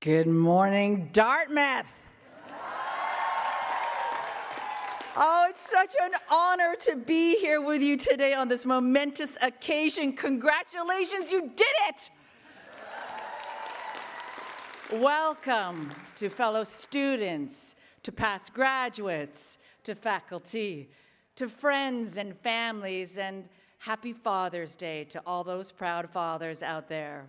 Good morning, Dartmouth. Oh, it's such an honor to be here with you today on this momentous occasion. Congratulations, you did it! Welcome to fellow students, to past graduates, to faculty, to friends and families, and happy Father's Day to all those proud fathers out there.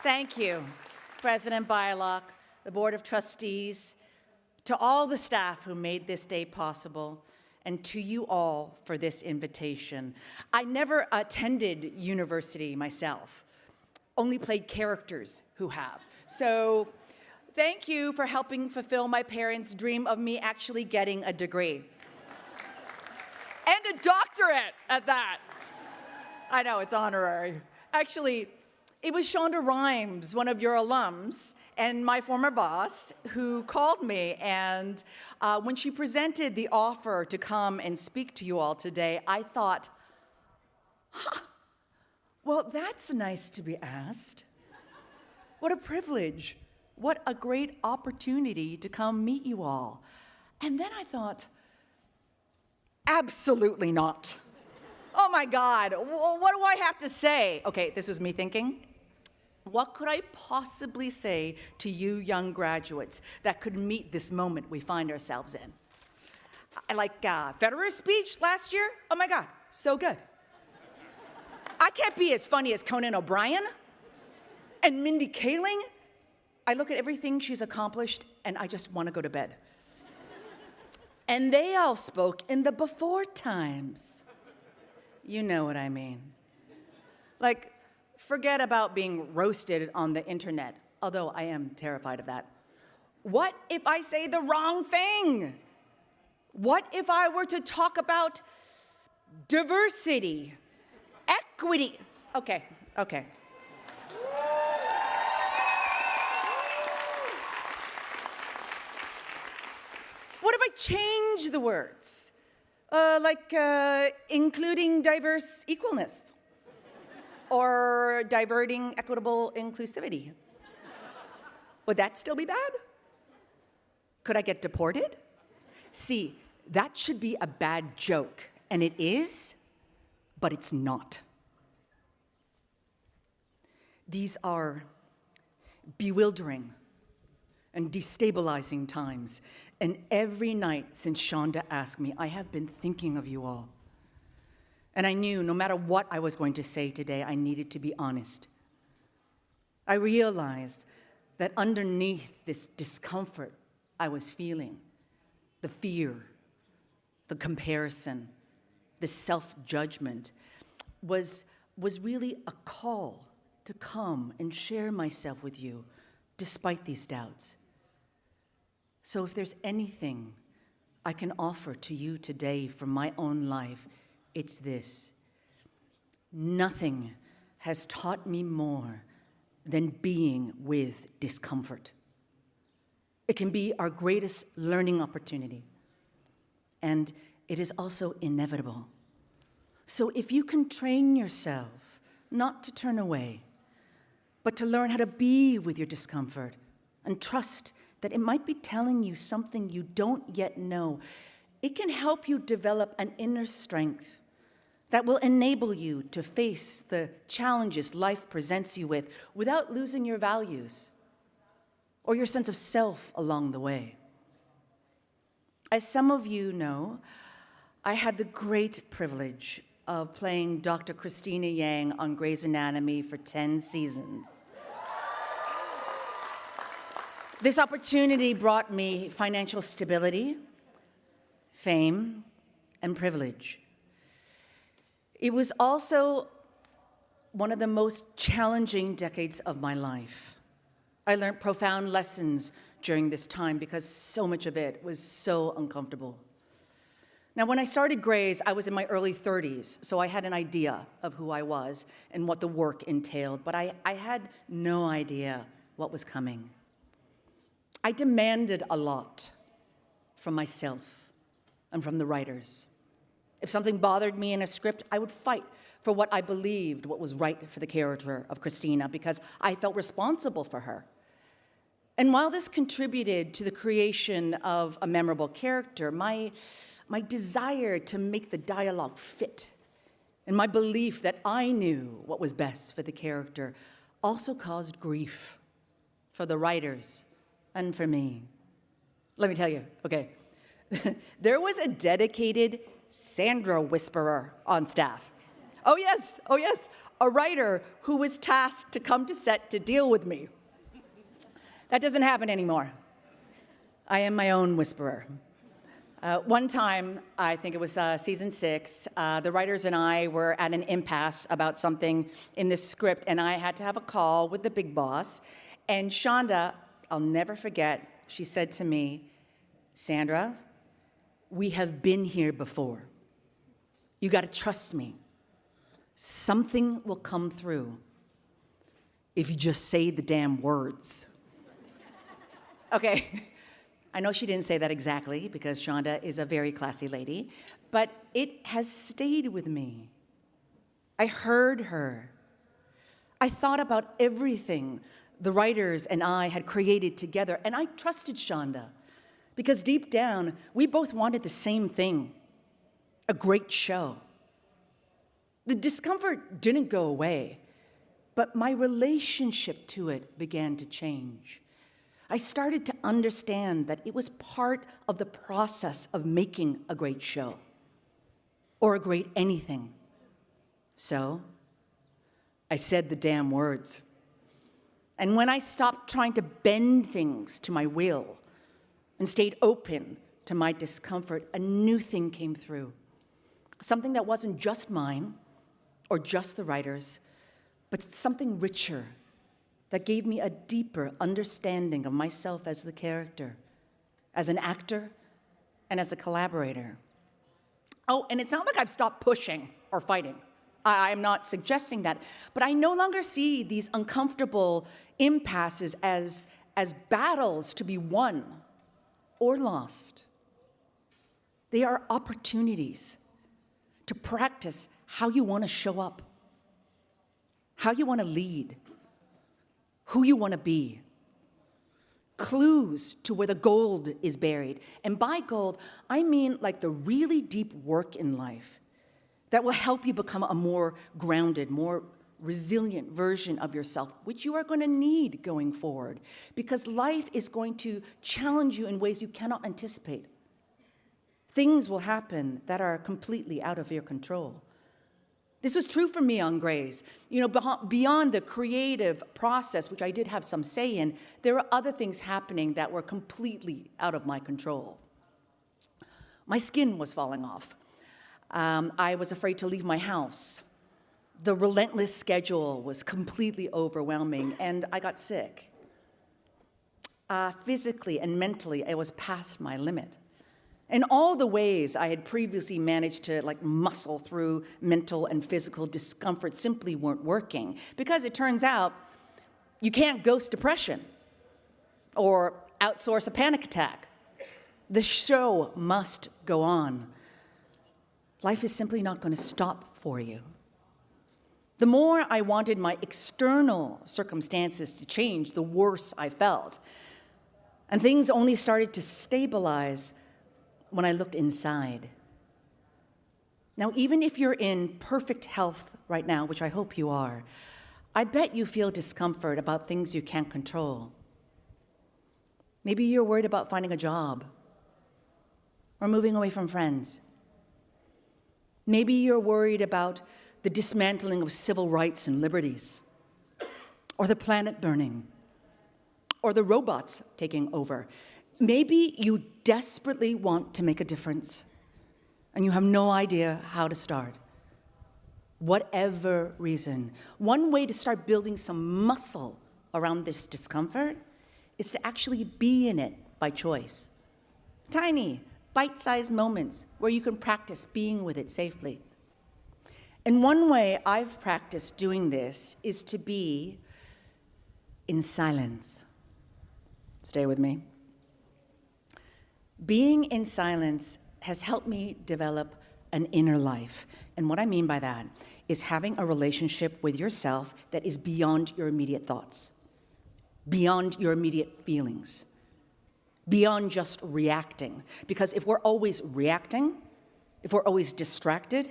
Thank you, President Bylock, the Board of Trustees, to all the staff who made this day possible, and to you all for this invitation. I never attended university myself, only played characters who have. So thank you for helping fulfill my parents' dream of me actually getting a degree. And a doctorate at that. I know, it's honorary. Actually, it was Shonda Rhimes, one of your alums, and my former boss, who called me, and when she presented the offer to come and speak to you all today, I thought, well, that's nice to be asked. What a privilege. What a great opportunity to come meet you all. And then I thought, absolutely not. Oh my God, what do I have to say? Okay, this was me thinking. What could I possibly say to you young graduates that could meet this moment we find ourselves in? Like Federer's speech last year? Oh my God, so good. I can't be as funny as Conan O'Brien and Mindy Kaling. I look at everything she's accomplished and I just want to go to bed. And they all spoke in the before times. You know what I mean. Like, forget about being roasted on the internet, although I am terrified of that. What if I say the wrong thing? What if I were to talk about diversity, equity? Okay. What if I change the words? Including diverse equalness, or diverting equitable inclusivity. Would that still be bad? Could I get deported? See, that should be a bad joke, and it is, but it's not. These are bewildering and destabilizing times. And every night since Shonda asked me, I have been thinking of you all. And I knew no matter what I was going to say today, I needed to be honest. I realized that underneath this discomfort I was feeling, the fear, the comparison, the self-judgment, was really a call to come and share myself with you despite these doubts. So if there's anything I can offer to you today from my own life, it's this. Nothing has taught me more than being with discomfort. It can be our greatest learning opportunity, and it is also inevitable. So if you can train yourself not to turn away, but to learn how to be with your discomfort and trust that it might be telling you something you don't yet know, it can help you develop an inner strength that will enable you to face the challenges life presents you with without losing your values or your sense of self along the way. As some of you know, I had the great privilege of playing Dr. Christina Yang on Grey's Anatomy for 10 seasons. This opportunity brought me financial stability, fame, and privilege. It was also one of the most challenging decades of my life. I learned profound lessons during this time because so much of it was so uncomfortable. Now, when I started Grey's, I was in my early 30s, so I had an idea of who I was and what the work entailed, but I had no idea what was coming. I demanded a lot from myself and from the writers. If something bothered me in a script, I would fight for what I believed what was right for the character of Christina because I felt responsible for her. And while this contributed to the creation of a memorable character, my desire to make the dialogue fit and my belief that I knew what was best for the character also caused grief for the writers and for me. Let me tell you, okay, there was a dedicated Sandra whisperer on staff. Oh yes, a writer who was tasked to come to set to deal with me. That doesn't happen anymore. I am my own whisperer. One time, I think it was season 6, the writers and I were at an impasse about something in this script, and I had to have a call with the big boss. And Shonda, I'll never forget, she said to me, Sandra, we have been here before. You got to trust me. Something will come through if you just say the damn words. Okay, I know she didn't say that exactly because Shonda is a very classy lady, but it has stayed with me. I heard her. I thought about everything the writers and I had created together, and I trusted Shonda because deep down, we both wanted the same thing, a great show. The discomfort didn't go away, but my relationship to it began to change. I started to understand that it was part of the process of making a great show or a great anything. So I said the damn words. And when I stopped trying to bend things to my will and stayed open to my discomfort, a new thing came through. Something that wasn't just mine or just the writers, but something richer that gave me a deeper understanding of myself as the character, as an actor, and as a collaborator. Oh, and it's not like I've stopped pushing or fighting. I'm not suggesting that, but I no longer see these uncomfortable impasses as battles to be won or lost. They are opportunities to practice how you want to show up, how you want to lead, who you want to be. Clues to where the gold is buried. And by gold, I mean like the really deep work in life that will help you become a more grounded, more resilient version of yourself, which you are going to need going forward, because life is going to challenge you in ways you cannot anticipate. Things will happen that are completely out of your control. This was true for me on Grace. You know, beyond the creative process, which I did have some say in, there were other things happening that were completely out of my control. My skin was falling off. I was afraid to leave my house. The relentless schedule was completely overwhelming, and I got sick. Physically and mentally, it was past my limit. And all the ways I had previously managed to muscle through mental and physical discomfort simply weren't working, because it turns out you can't ghost depression or outsource a panic attack. The show must go on. Life is simply not going to stop for you. The more I wanted my external circumstances to change, the worse I felt. And things only started to stabilize when I looked inside. Now, even if you're in perfect health right now, which I hope you are, I bet you feel discomfort about things you can't control. Maybe you're worried about finding a job or moving away from friends. Maybe you're worried about the dismantling of civil rights and liberties, or the planet burning, or the robots taking over. Maybe you desperately want to make a difference, and you have no idea how to start. Whatever reason, one way to start building some muscle around this discomfort is to actually be in it by choice. Tiny, bite-sized moments where you can practice being with it safely. And one way I've practiced doing this is to be in silence. Stay with me. Being in silence has helped me develop an inner life. And what I mean by that is having a relationship with yourself that is beyond your immediate thoughts, beyond your immediate feelings, beyond just reacting. Because if we're always reacting, if we're always distracted,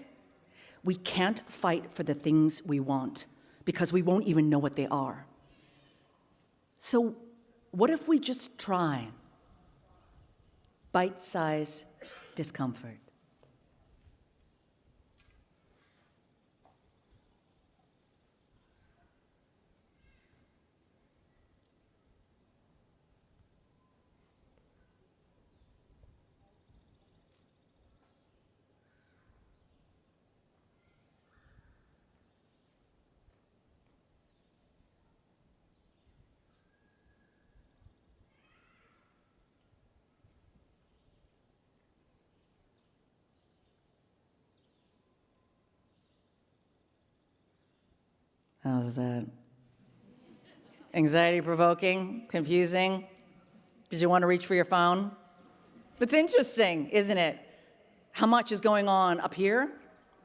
we can't fight for the things we want because we won't even know what they are. So what if we just try bite-sized discomfort? How's that? Anxiety-provoking? Confusing? Did you want to reach for your phone? It's interesting, isn't it? How much is going on up here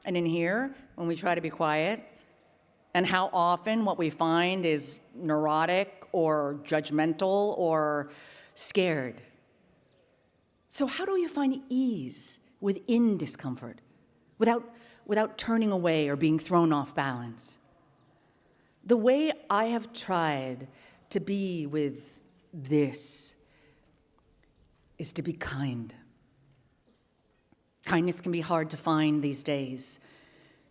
and in here when we try to be quiet, and how often what we find is neurotic or judgmental or scared. So how do you find ease within discomfort without turning away or being thrown off balance? The way I have tried to be with this is to be kind. Kindness can be hard to find these days.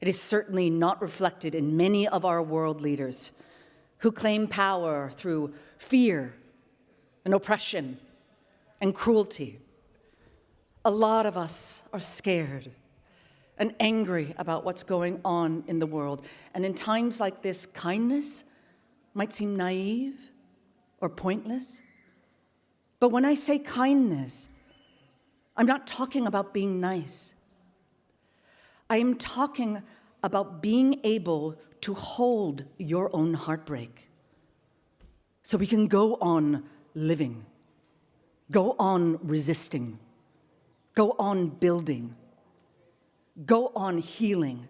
It is certainly not reflected in many of our world leaders who claim power through fear and oppression and cruelty. A lot of us are scared and angry about what's going on in the world. And in times like this, kindness might seem naive or pointless. But when I say kindness, I'm not talking about being nice. I am talking about being able to hold your own heartbreak so we can go on living, go on resisting, go on building, go on healing,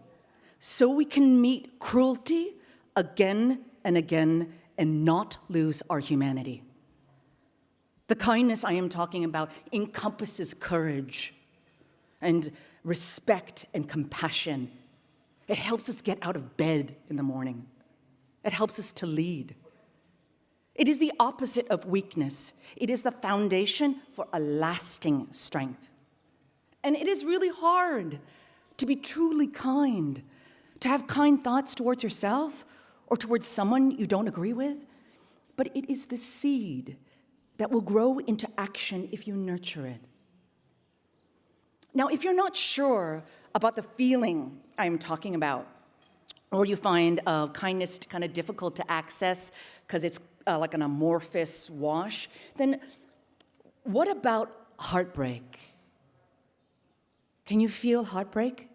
so we can meet cruelty again and again and not lose our humanity. The kindness I am talking about encompasses courage and respect and compassion. It helps us get out of bed in the morning. It helps us to lead. It is the opposite of weakness. It is the foundation for a lasting strength. And it is really hard to be truly kind, to have kind thoughts towards yourself or towards someone you don't agree with. But it is the seed that will grow into action if you nurture it. Now, if you're not sure about the feeling I'm talking about, or you find kindness kind of difficult to access because it's like an amorphous wash, then what about heartbreak? Can you feel heartbreak?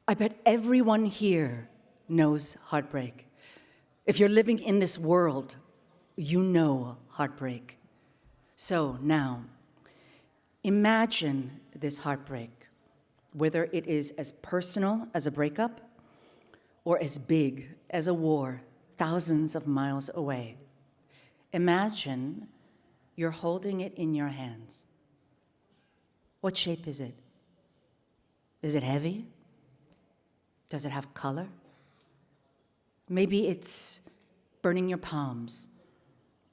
I bet everyone here knows heartbreak. If you're living in this world, you know heartbreak. So now, imagine this heartbreak, whether it is as personal as a breakup or as big as a war thousands of miles away. Imagine you're holding it in your hands. What shape is it? Is it heavy? Does it have color? Maybe it's burning your palms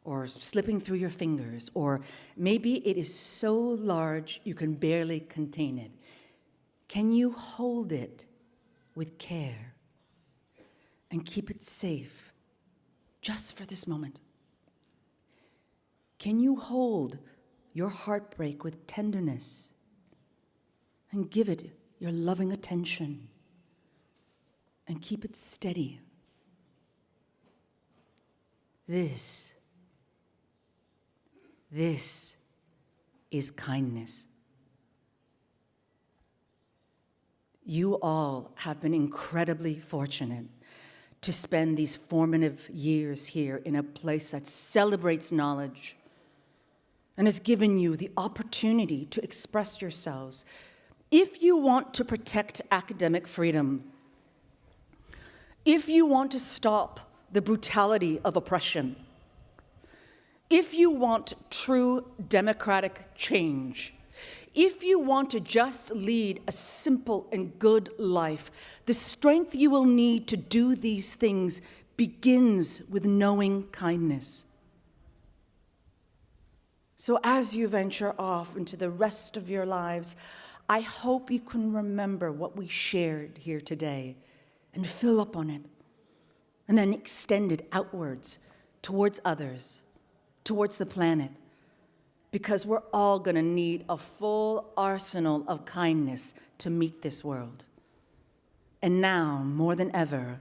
or slipping through your fingers, or maybe it is so large you can barely contain it. Can you hold it with care and keep it safe just for this moment? Can you hold your heartbreak with tenderness and give it your loving attention and keep it steady? This is kindness. You all have been incredibly fortunate to spend these formative years here in a place that celebrates knowledge and has given you the opportunity to express yourselves If you want to protect academic freedom, if you want to stop the brutality of oppression, if you want true democratic change, if you want to just lead a simple and good life, the strength you will need to do these things begins with knowing kindness. So as you venture off into the rest of your lives, I hope you can remember what we shared here today and fill up on it, and then extend it outwards towards others, towards the planet, because we're all going to need a full arsenal of kindness to meet this world. And now, more than ever,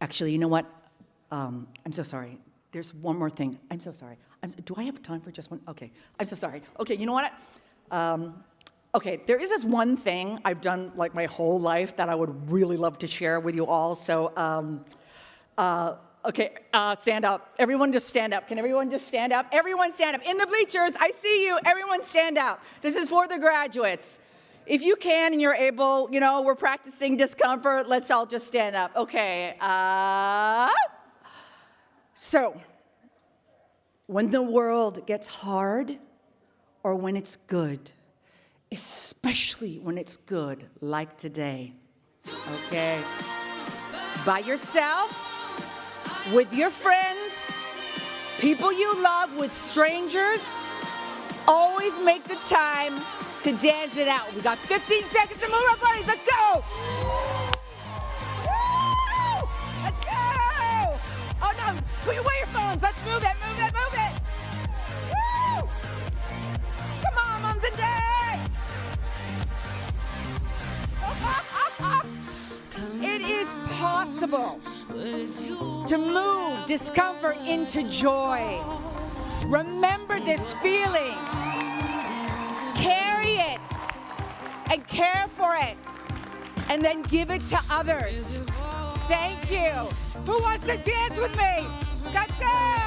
actually, you know what? I'm so sorry. There's one more thing. I'm so sorry. Do I have time for just one? Okay, I'm so sorry. Okay, you know what? Okay, there is this one thing I've done like my whole life that I would really love to share with you all. So, okay, stand up. Everyone just stand up. Can everyone just stand up? Everyone stand up. In the bleachers, I see you. Everyone stand up. This is for the graduates. If you can and you're able, you know, we're practicing discomfort. Let's all just stand up. Okay. So, when the world gets hard or when it's good, especially when it's good, like today, okay? By yourself, with your friends, people you love, with strangers, always make the time to dance it out. We got 15 seconds to move our bodies. Let's go! Woo! Let's go! Oh no, put away your phones. Let's move it, move it, move it! Woo! Come on, moms and dads! It is possible to move discomfort into joy. Remember this feeling. Carry it and care for it, and then give it to others. Thank you. Who wants to dance with me? Let's go!